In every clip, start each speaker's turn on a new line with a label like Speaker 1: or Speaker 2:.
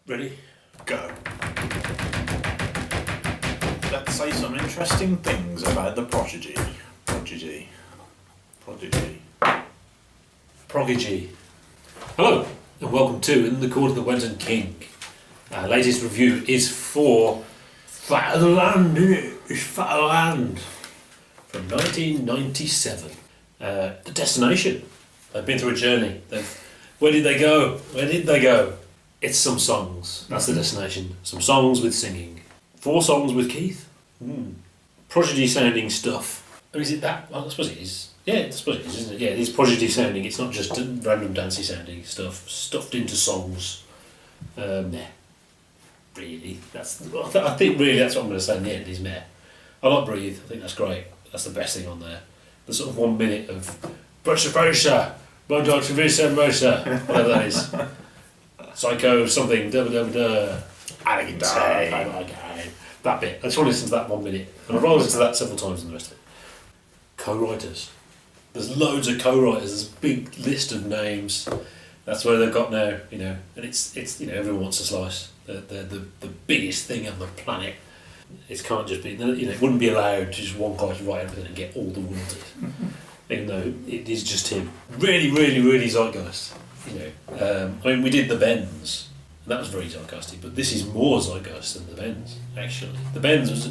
Speaker 1: Ready?
Speaker 2: Go. Let's say some interesting things about the Prodigy.
Speaker 1: Prodigy. Hello, and welcome to In the Court of the Wenton King. Our latest review is for Fatherland, it's Fatherland, from 1997. The destination. They've been through a journey. Where did they go? It's some songs. That's the destination. Some songs with singing. 4 songs with Keith. Prodigy sounding stuff. Or is it that? Well, I suppose it is. Yeah, I suppose it is, isn't it? Yeah, it is Prodigy sounding. It's not just random dancey sounding stuff stuffed into songs. Meh. Really. I think really that's what I'm going to say in the end is meh. I like Breathe. I think that's great. That's the best thing on there. The sort of 1 minute of Brusha, whatever that is. Psycho something, that bit. I just want to listen to that 1 minute. And I've listened to that several times than the rest of it. Co-writers. There's loads of co-writers, there's a big list of names. That's where they've got now, and it's everyone wants a slice. They're the biggest thing on the planet. It can't just be, it wouldn't be allowed to just one guy to write everything and get all the royalties. Even though it is just him. Really, really, really zeitgeist. We did the Bends, and that was very zeitgeisty, but this is more zeitgeist than the Bends, actually. The Bends was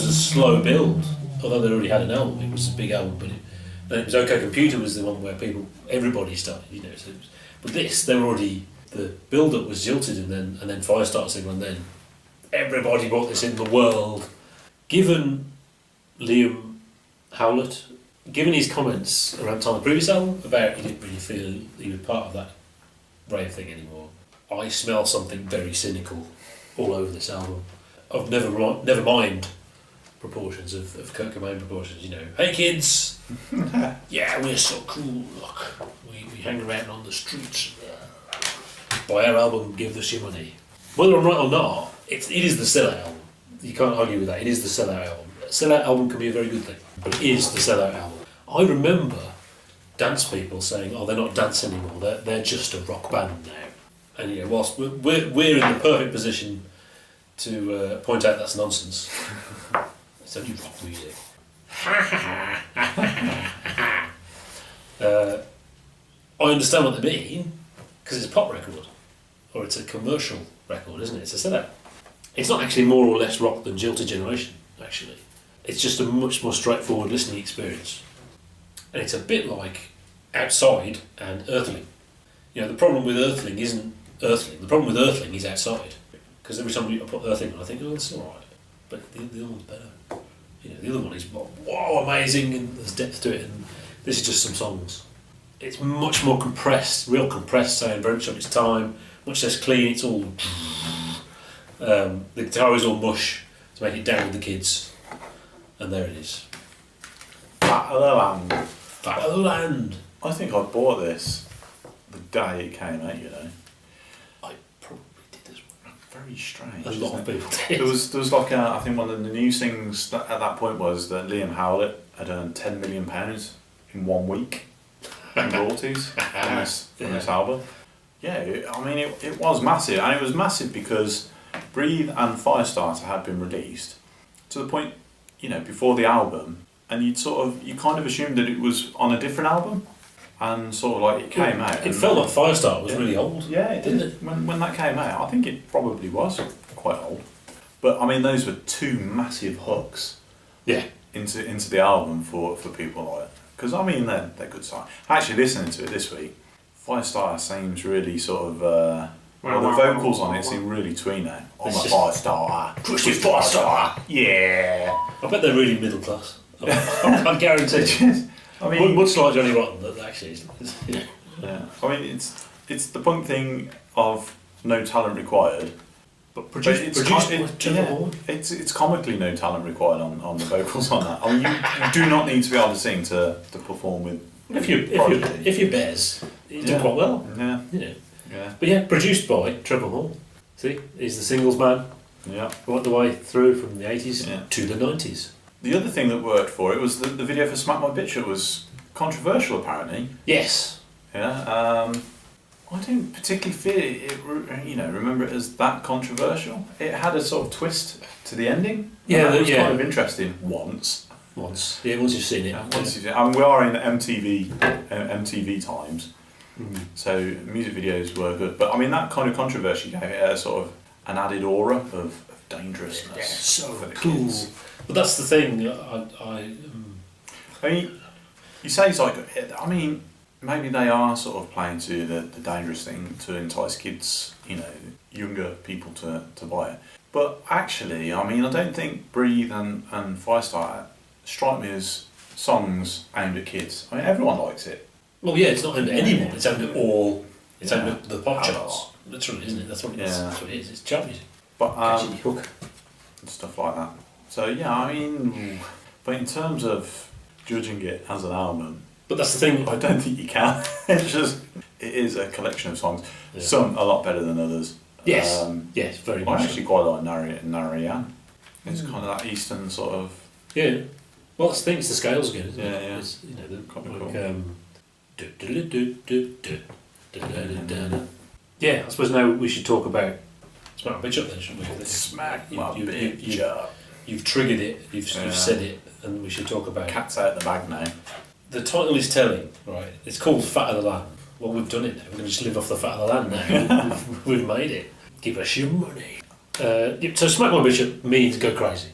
Speaker 1: a slow build, although they already had an album. It was a big album, but then it was OK Computer was the one where everybody started, but this, they were already, the build-up was jilted, and then Firestarter single, and then everybody brought this in the world. Given Liam Howlett, given his comments around the time of the previous album about he didn't really feel he was part of that rave thing anymore, I smell something very cynical all over this album. Of never mind proportions of Kurt Cobain proportions. Hey kids, yeah, we're so cool. Look, we hang around on the streets. Buy our album, give us your money. Whether I'm right or not, it is the sellout album. You can't argue with that. It is the sellout album. A sellout album can be a very good thing, but it is the sellout album. I remember dance people saying, "Oh, they're not dance anymore. They're just a rock band now." And whilst we're in the perfect position to point out that's nonsense. It's only rock music. I understand what they mean because it's a pop record, or it's a commercial record, isn't it? It's a sellout. It's not actually more or less rock than Jilted Generation. Actually, it's just a much more straightforward listening experience. And it's a bit like Outside and Earthling. The problem with Earthling isn't Earthling. The problem with Earthling is Outside. Because every time I put Earthling on, I think, oh, it's alright. But the other one's better. The other one is, wow, amazing, and there's depth to it. And this is just some songs. It's much more compressed, real compressed sound, very much of its time, much less clean. It's all... the guitar is all mush to make it down with the kids. And there it is.
Speaker 2: Fatherland.
Speaker 1: Fatherland.
Speaker 2: I think I bought this the day it came out,
Speaker 1: I probably did this one.
Speaker 2: Very strange.
Speaker 1: A lot of people did.
Speaker 2: There was like I think one of the news things at that point was that Liam Howlett had earned £10 million in 1 week in royalties from this album. Yeah, it was massive, and it was massive because Breathe and Firestarter had been released to the point, before the album, and you kind of assumed that it was on a different album, and sort of like it came out.
Speaker 1: It felt like Firestarter was really old.
Speaker 2: Yeah, it did. When that came out, I think it probably was quite old. But those were 2 massive hooks.
Speaker 1: Yeah.
Speaker 2: Into the album for people like it. Because they're good songs. Actually, listening to it this week, Firestarter seems really sort of. The vocals on it seem really twee now. I'm a Firestarter.
Speaker 1: Crispian Firestarter.
Speaker 2: Yeah.
Speaker 1: I bet they're really middle class. I guarantee. Much like Johnny Rotten, that actually is.
Speaker 2: Yeah. It's the punk thing of no talent required. But it's comically no talent required on the vocals on that. You do not need to be able to sing to perform with.
Speaker 1: If you're Bez, you do quite well.
Speaker 2: Yeah.
Speaker 1: Yeah. But yeah, produced by Trevor Hall. See, he's the singles man.
Speaker 2: Yeah.
Speaker 1: Right the way through from the 80s to the 90s.
Speaker 2: The other thing that worked for it was the video for Smack My Bitch. It was controversial, apparently.
Speaker 1: Yes.
Speaker 2: Yeah. I didn't particularly feel remember it as that controversial. It had a sort of twist to the ending.
Speaker 1: Yeah,
Speaker 2: that was kind of interesting once.
Speaker 1: Once you've seen it.
Speaker 2: And we are in MTV times, so music videos were good. But I mean, that kind of controversy gave it a sort of an added aura of dangerousness.
Speaker 1: Yeah, so
Speaker 2: for the
Speaker 1: cool.
Speaker 2: kids.
Speaker 1: But that's the thing.
Speaker 2: I mean, you say it's like. I mean, maybe they are sort of playing to the dangerous thing to entice kids, younger people to buy it. But actually, I mean, I don't think Breathe and Firestarter strike me as songs aimed at kids. I mean, everyone likes it.
Speaker 1: Well, yeah, it's not aimed at anyone. It's aimed at all. It's aimed at the pop charts. Literally, isn't it? That's what it is. That's what it is. It's chart music.
Speaker 2: But
Speaker 1: hook.
Speaker 2: Stuff like that. So yeah, I mean, but in terms of judging it as an album,
Speaker 1: but that's the thing.
Speaker 2: I don't think you can. It is a collection of songs. Yeah. Some a lot better than others.
Speaker 1: Yes. Yes, very much.
Speaker 2: I actually quite like Narayan. It's kind of that Eastern sort of.
Speaker 1: Yeah. Well, it's the thing. It's the scales again, isn't it?
Speaker 2: Yeah.
Speaker 1: It's, yeah, I suppose now we should talk about Smack My Bitch Up then, shouldn't we?
Speaker 2: Smack My Bitch Up.
Speaker 1: You've triggered it, you've said it, and we should talk about it.
Speaker 2: Cat's out the bag now.
Speaker 1: The title is telling, right? It's called Fat of the Land. Well, we've done it now. We're going to just live off the fat of the land now. we've made it. Give us your money. So Smack My Bitch Up means go crazy.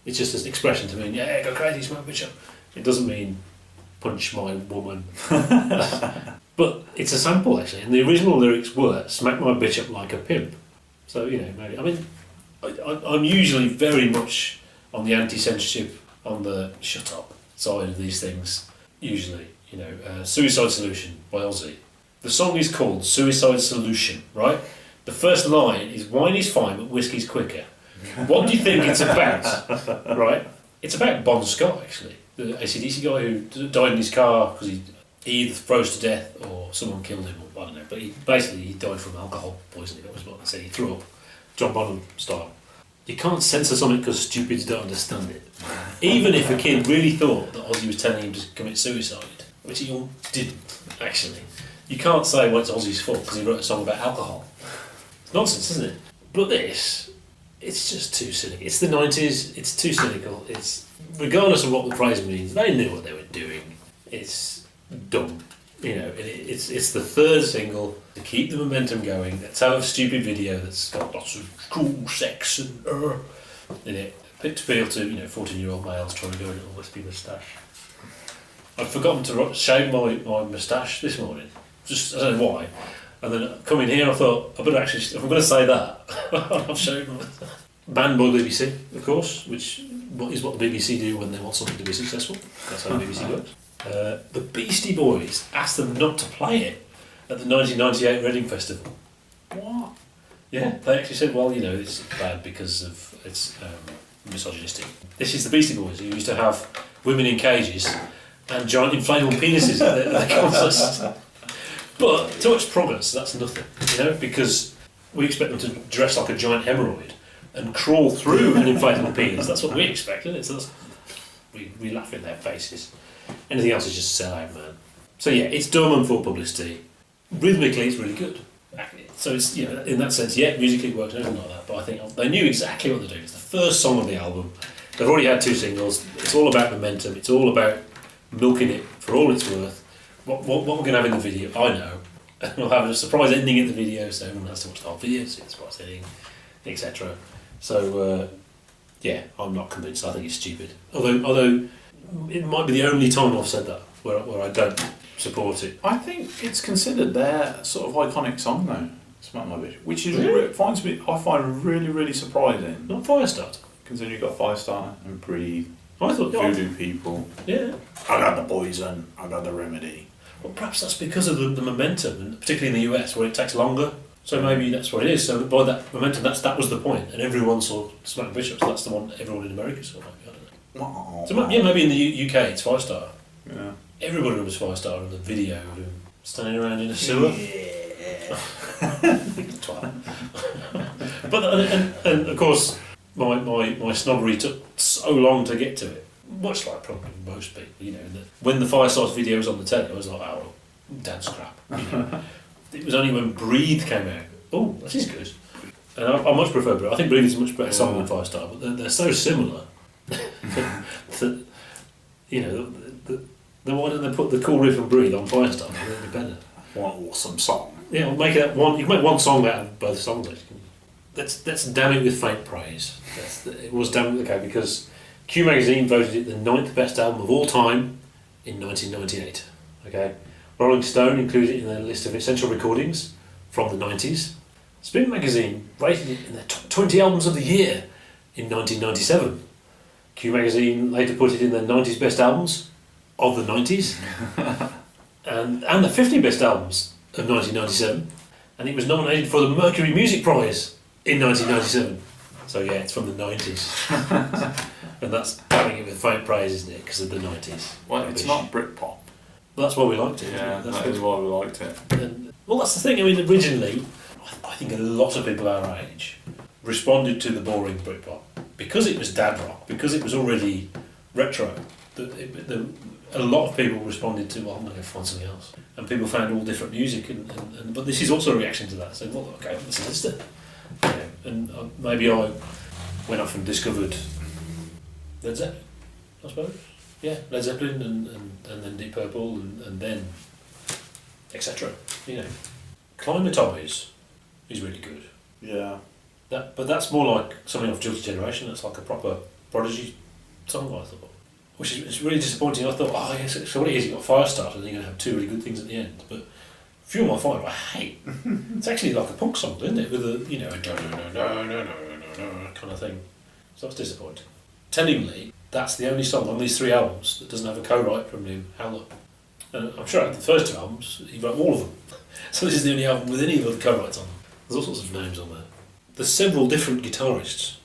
Speaker 1: It's just an expression to mean, yeah, go crazy, smack my bitch up. It doesn't mean punch my woman. But it's a sample, actually. And the original lyrics were, smack my bitch up like a pimp. So, maybe. I mean, I'm usually very much on the anti-censorship, on the shut up side of these things. Usually, Suicide Solution by Ozzy. The song is called Suicide Solution, right? The first line is, wine is fine, but whiskey's quicker. What do you think it's about? Right? It's about Bon Scott, actually. The AC/DC guy who died in his car because he either froze to death or someone killed him, or I don't know. But he died from alcohol poisoning. That was what they said. He threw up, John Bonham style. You can't censor something because stupids don't understand it. Even if a kid really thought that Ozzy was telling him to commit suicide, which he all didn't, actually. You can't say, well, it's Ozzy's fault because he wrote a song about alcohol. It's nonsense, isn't it? But this, it's just too cynical. It's the 90s, it's too cynical. It's, regardless of what the phrase means, they knew what they were doing. It's dumb. It's the third single to keep the momentum going. Let's have a stupid video that's got lots of cool sex and in it. To appeal to 14-year-old males trying to go in a little wispy moustache. I'd forgotten to shave my moustache this morning. Just I don't know why. And then coming here, I thought I better actually. If I'm going to say that, I've shaved my moustache. Banned by the BBC, of course, which is what the BBC do when they want something to be successful. That's how the BBC works. The Beastie Boys asked them not to play it at the 1998 Reading Festival.
Speaker 2: What?
Speaker 1: Yeah, they actually said, well, it's bad because of it's misogynistic. This is the Beastie Boys who used to have women in cages and giant inflatable penises at their concerts. But to much progress, that's nothing, because we expect them to dress like a giant hemorrhoid and crawl through an inflatable penis. That's what we expect, isn't it? So we laugh in their faces. Anything else is just sell out, man. So yeah, it's dumb and for publicity. Rhythmically, it's really good. So it's in that sense, yeah, musically it works and everything like that. But I think they knew exactly what they're doing. It's the first song on the album. They've already had 2 singles. It's all about momentum. It's all about milking it for all it's worth. What we're going to have in the video, I know. We'll have a surprise ending in the video, so everyone has to watch the whole video, see the surprise ending, etc. So yeah, I'm not convinced. I think it's stupid. Although it might be the only time I've said that where I don't support it.
Speaker 2: I think it's considered their sort of iconic song though, Smack My Bitch, which is I find really, really surprising.
Speaker 1: Not Firestarter.
Speaker 2: Considering you've got Firestarter and Breathe,
Speaker 1: I thought
Speaker 2: Voodoo People.
Speaker 1: Yeah.
Speaker 2: I got the poison, I got the remedy.
Speaker 1: Well, perhaps that's because of the momentum, and particularly in the US where it takes longer. So maybe that's what it is. So by that momentum, that was the point, and everyone saw Smack My Bitch Up. So that's the one everyone in America saw. Maybe, I don't know. So yeah, maybe in the UK it's Firestarter.
Speaker 2: Yeah.
Speaker 1: Everybody remembers Firestarter in the video of him standing around in a sewer. Yeah. But and of course, my snobbery took so long to get to it. Much like probably most people, when the Firestarter video was on the telly, I was like, oh, dance crap. it was only when Breathe came out. Oh, this is good. And I much prefer Breathe. I think Breathe is a much better song than Firestarter, but they're so similar that, you know, why don't they put the cool riff and Breathe on Firestarter? It'd be better.
Speaker 2: One awesome song.
Speaker 1: Yeah, we'll make it one. You can make one song out of both songs. Let's damn it with faint praise. It was damn it, okay, because Q magazine voted it the 9th best album of all time in 1998. Okay, Rolling Stone included it in their list of essential recordings from the 90s. Spin magazine rated it in their top 20 albums of the year in 1997. Q magazine later put it in their 90s best albums of the 90s. and the 50 best albums of 1997, and it was nominated for the Mercury Music Prize in 1997. So yeah, it's from the 90s. And that's damning it with faint praise, isn't it? Because of the 90s.
Speaker 2: Well, it's not Britpop.
Speaker 1: Well, that's why we liked it.
Speaker 2: Yeah,
Speaker 1: that
Speaker 2: is why we liked it.
Speaker 1: And, well, that's the thing. I mean, originally, I think a lot of people our age responded to the boring Britpop because it was dad rock, because it was already retro. A lot of people responded to, well, I'm going to go find something else. And people found all different music, but this is also a reaction to that. So, well, okay, listen to this then. And maybe I went off and discovered Led Zeppelin, I suppose. Yeah, Led Zeppelin and then Deep Purple and then etc. You know, Climbatize is really good.
Speaker 2: Yeah.
Speaker 1: But that's more like something of Jill's generation. That's like a proper Prodigy song, I thought. Which is it's really disappointing. I thought, oh yes, so what it is, you've got Firestarter and you're going to have two really good things at the end. But Fuel My Fire, I hate. It's actually like a punk song, isn't it? With a, you know, a kind of thing. So that's disappointing. Tellingly, that's the only song on these three albums that doesn't have a co-write from Liam Howlett. And I'm sure the first two albums, he wrote all of them. So this is the only album with any of the co-writes on them. There's all sorts of names on there. There's several different guitarists.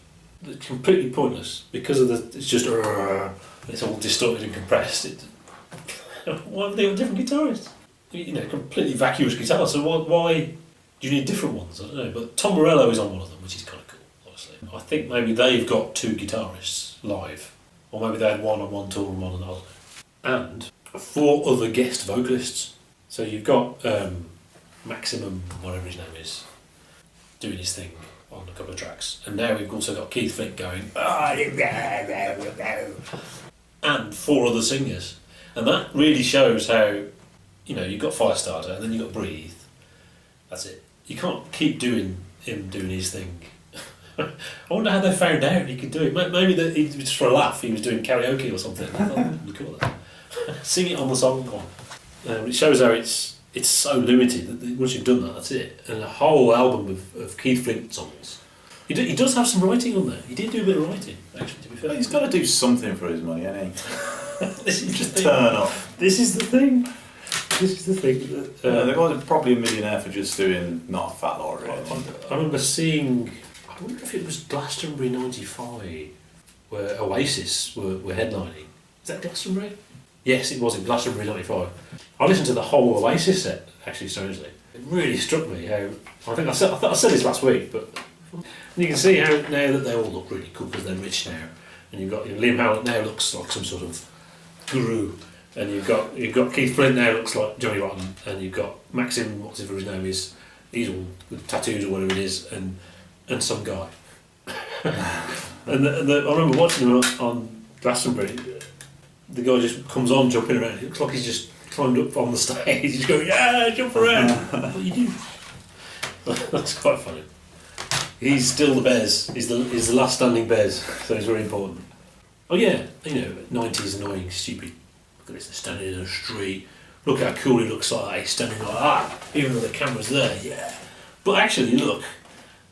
Speaker 1: They're completely pointless because of it's just it's all distorted and compressed. Why have they got different guitarists? You know, completely vacuous guitar. So why do you need different ones? I don't know. But Tom Morello is on one of them, which is kind of cool, obviously. I think maybe they've got two guitarists live, or maybe they had one on one tour and one on holiday, and 4 other guest vocalists. So you've got Maximum, whatever his name is, doing his thing on a couple of tracks, and now we've also got Keith Flint going, and 4 other singers, and that really shows how, you know, you've got Firestarter and then you've got Breathe. That's it. You can't keep doing him doing his thing. I wonder how they found out he could do it. Maybe he was just for a laugh. He was doing karaoke or something. I thought, that'd be cool. Sing it on the song one. It shows how it's so limited that once you've done that, that's it. And a whole album of Keith Flint songs. He does have some writing on there. He did do a bit of writing, actually, to be fair.
Speaker 2: Well, he's got to do something for his money, hasn't he?
Speaker 1: This is
Speaker 2: just
Speaker 1: the thing.
Speaker 2: Turn up.
Speaker 1: This is the thing. This is the thing.
Speaker 2: The guy's probably a millionaire for just doing not a fat lot, really.
Speaker 1: I remember seeing, I wonder if it was Glastonbury '95, where Oasis were headlining. Is that Glastonbury? Yes, it was in Glastonbury '95. I listened to the whole Oasis set, actually, strangely. It really struck me how, I think I said this last week, but you can see how now that they all look really cool because they're rich now. And you've got, Liam Howlett now looks like some sort of guru. And you've got Keith Flint now looks like Johnny Rotten, and you've got Maxim, whatever his name is, he's all with tattoos or whatever it is, and some guy. and I remember watching him on Glastonbury. The guy just comes on jumping around. It looks like he's just climbed up on the stage. He's going, yeah, jump around. What do you do? That's quite funny. He's still the Bez. He's the last standing Bez, so he's very important. Oh yeah, you know, 90s annoying, stupid. Look at this, they're standing in a street. Look how cool he looks like that. He's standing like that, even though the camera's there. Yeah. But actually, look.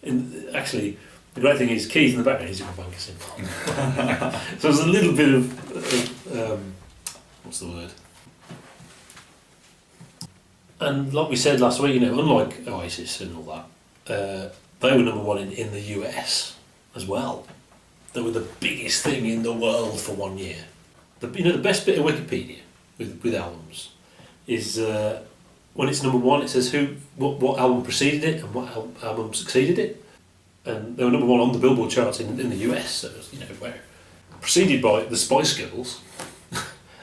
Speaker 1: The great thing is Keith in the background. He's a banker symbol. So there's a little bit of what's the word? And like we said last week, you know, unlike Oasis and all that, they were number 1 in the US as well. They were the biggest thing in the world for 1 year. The best bit of Wikipedia with albums is when it's number 1, it says what album preceded it and what album succeeded it, and they were number 1 on the Billboard charts in the US. So it was, you know, where preceded by the Spice Girls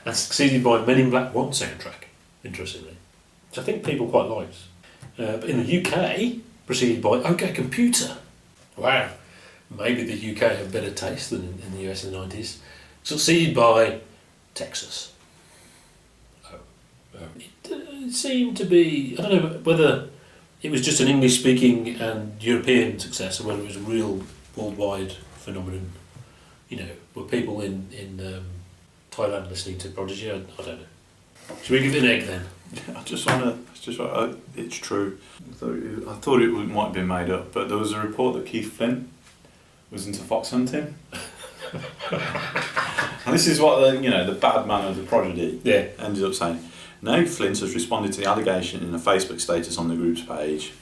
Speaker 1: and succeeded by Men in Black 1 soundtrack. Interestingly, which I think people quite liked. But in the UK, preceded by OK Computer. Wow. Maybe the UK have better taste than in the US in the 90s. Succeeded by Texas. It seemed to be, I don't know whether it was just an English-speaking and European success or whether it was a real worldwide phenomenon. You know, were people in Thailand listening to Prodigy? I don't know. Should we give it an egg then?
Speaker 2: It's true. I thought it might have been made up, but there was a report that Keith Flint was into fox hunting. And this is what the bad man of the Prodigy ended up saying. Now Flint has responded to the allegation in a Facebook status on the group's page,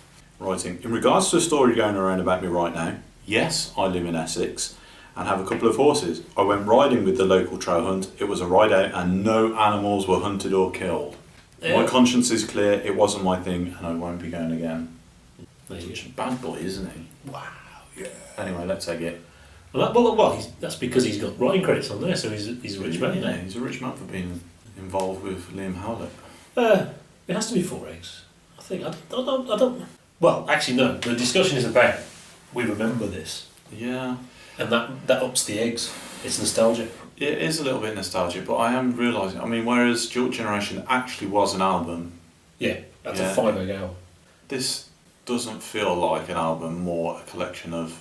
Speaker 2: writing, "In regards to a story going around about me right now, yes, I live in Essex and have a couple of horses. I went riding with the local trail hunt. It was a ride out and no animals were hunted or killed. My conscience is clear, it wasn't my thing and I won't be going again." Such a bad boy, isn't he?
Speaker 1: Wow, yeah.
Speaker 2: Anyway, let's take it.
Speaker 1: Well, that's because he's got writing credits on there, so he's a rich man.
Speaker 2: Yeah, he's a rich man for being involved with Liam Howlett.
Speaker 1: It has to be 4 eggs. I think. I don't. Well, actually, no. The discussion is about we remember this.
Speaker 2: Yeah.
Speaker 1: And that ups the eggs. It's nostalgia.
Speaker 2: It is a little bit nostalgic, but I am realising. I mean, whereas Your Generation actually was an album.
Speaker 1: Yeah, that's a 5 egg album.
Speaker 2: This doesn't feel like an album, more a collection of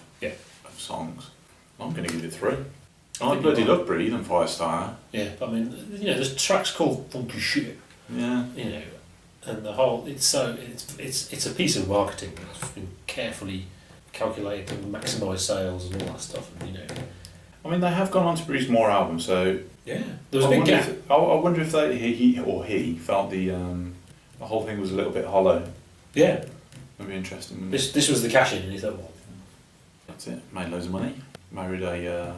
Speaker 2: songs. I'm going to give it 3. I bloody love Breathe and Firestarter.
Speaker 1: Yeah, I mean, there's tracks called Funky Shit.
Speaker 2: Yeah.
Speaker 1: And the whole it's a piece of marketing that's been carefully calculated to maximise sales and all that stuff. And,
Speaker 2: I mean, they have gone on to produce more albums, so
Speaker 1: yeah, there was a big gap.
Speaker 2: I wonder if he felt the whole thing was a little bit hollow.
Speaker 1: Yeah,
Speaker 2: It'd be interesting.
Speaker 1: This was the cash in, and he thought, well,
Speaker 2: that's it. Made loads of money. Married a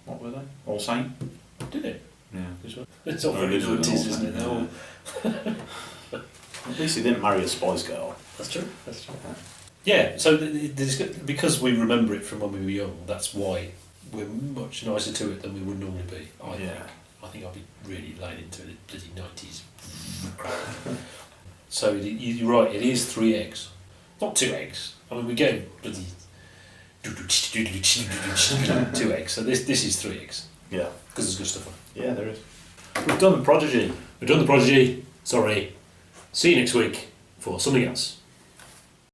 Speaker 2: what were they? All Saint.
Speaker 1: Did it?
Speaker 2: Yeah.
Speaker 1: It's all very 90s, isn't it?
Speaker 2: Yeah. At least he didn't marry a Spice Girl.
Speaker 1: That's true. Yeah. So because we remember it from when we were young, that's why we're much nicer to it than we would normally be. I think I'll be really laid into the bloody 90s crap. So you're right. It is 3 eggs, not 2 eggs. I mean, we go bloody 2 eggs. So this is 3 eggs.
Speaker 2: Yeah.
Speaker 1: Because there's good stuff on it.
Speaker 2: Yeah, there is. We've done the Prodigy.
Speaker 1: Sorry. See you next week for something else.